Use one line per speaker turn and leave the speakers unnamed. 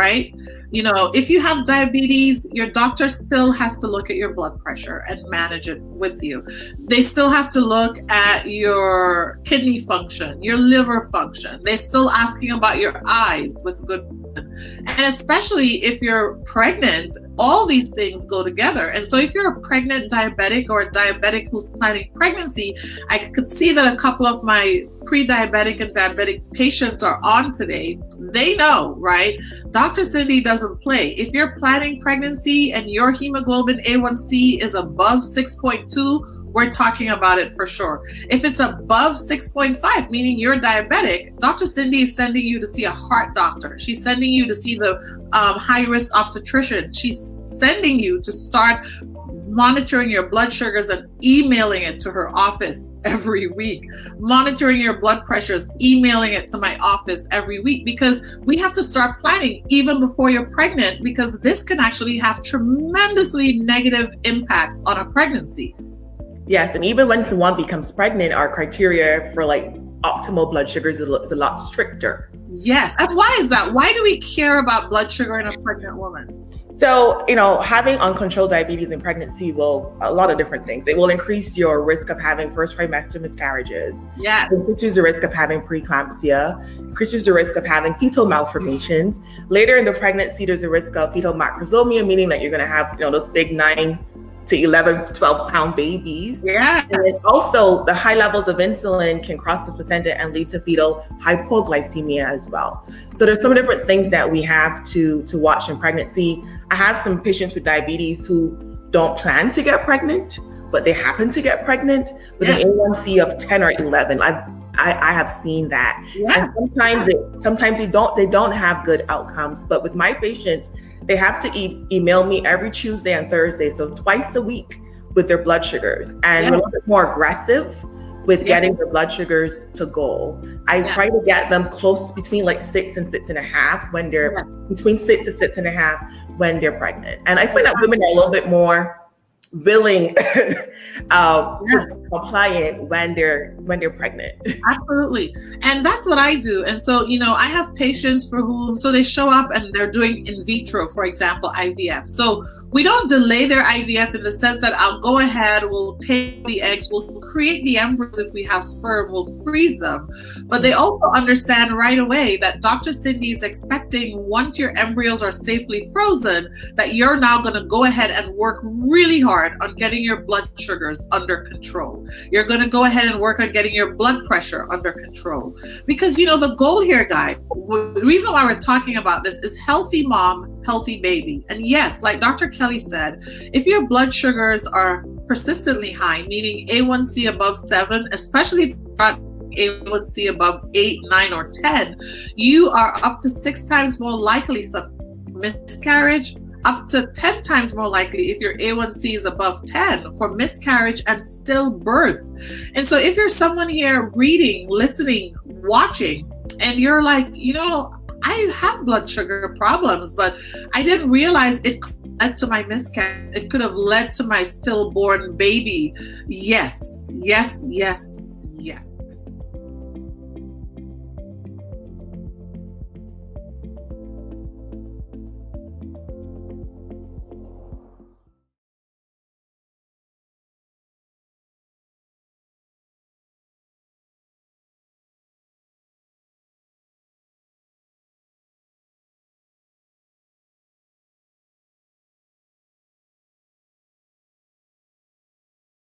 right? You know, if you have diabetes, your doctor still has to look at your blood pressure and manage it with you. They still have to look at your kidney function, your liver function. They're still asking about your eyes with good. And especially if you're pregnant, all these things go together. And so if you're a pregnant diabetic or a diabetic who's planning pregnancy, I could see that a couple of my pre-diabetic and diabetic patients are on today. They know, right? Dr. Cindy doesn't play. If you're planning pregnancy and your hemoglobin A1C is above 6.2, we're talking about it for sure. If it's above 6.5, meaning you're diabetic, Dr. Cindy is sending you to see a heart doctor. She's sending you to see the high-risk obstetrician. She's sending you to start monitoring your blood sugars and emailing it to her office every week, monitoring your blood pressures, emailing it to my office every week, because we have to start planning even before you're pregnant, because this can actually have tremendously negative impacts on a pregnancy.
Yes, and even when someone becomes pregnant, our criteria for like optimal blood sugars is a lot stricter.
Yes, and why is that? Why do we care about blood sugar in a pregnant woman?
So, you know, having uncontrolled diabetes in pregnancy will, a lot of different things. It will increase your risk of having first trimester miscarriages.
Yeah.
Increases the risk of having preeclampsia, increases the risk of having fetal malformations. Later in the pregnancy, there's a risk of fetal macrosomia, meaning that you're going to have, you know, those big 9 to 11, 12 pound babies.
Yeah.
And then also the high levels of insulin can cross the placenta and lead to fetal hypoglycemia as well. So there's some different things that we have to watch in pregnancy. I have some patients with diabetes who don't plan to get pregnant, but they happen to get pregnant with an A1C of 10 or 11. I have seen that.
Yeah.
And sometimes they don't have good outcomes. But with my patients, they have to email me every Tuesday and Thursday, so twice a week, with their blood sugars. And we're a little bit more aggressive with getting their blood sugars to goal. I try to get them close between like 6 and 6.5 when they're between 6 to 6.5 when they're pregnant. And I find that women are a little bit more willing to compliant when they're pregnant.
Absolutely. And that's what I do. And so, you know, I have patients for whom, so they show up and they're doing in vitro, for example, IVF. So we don't delay their IVF in the sense that I'll go ahead, we'll take the eggs, we'll create the embryos if we have sperm, we'll freeze them. But they also understand right away that Dr. Cindy is expecting, once your embryos are safely frozen, that you're now going to go ahead and work really hard on getting your blood sugars under control. You're going to go ahead and work on getting your blood pressure under control. Because, you know, the goal here, guys, the reason why we're talking about this is healthy mom, healthy baby. And yes, like Dr. Kelly said, if your blood sugars are persistently high, meaning A1C above 7, especially if you've got A1C above 8, 9, or 10, you are up to 6 times more likely to miscarriage, up to 10 times more likely if your A1C is above 10 for miscarriage and stillbirth. And so if you're someone here reading, listening, watching, and you're like, you know, I have blood sugar problems, but I didn't realize it could have led to my miscarriage. It could have led to my stillborn baby. Yes, yes, yes, yes.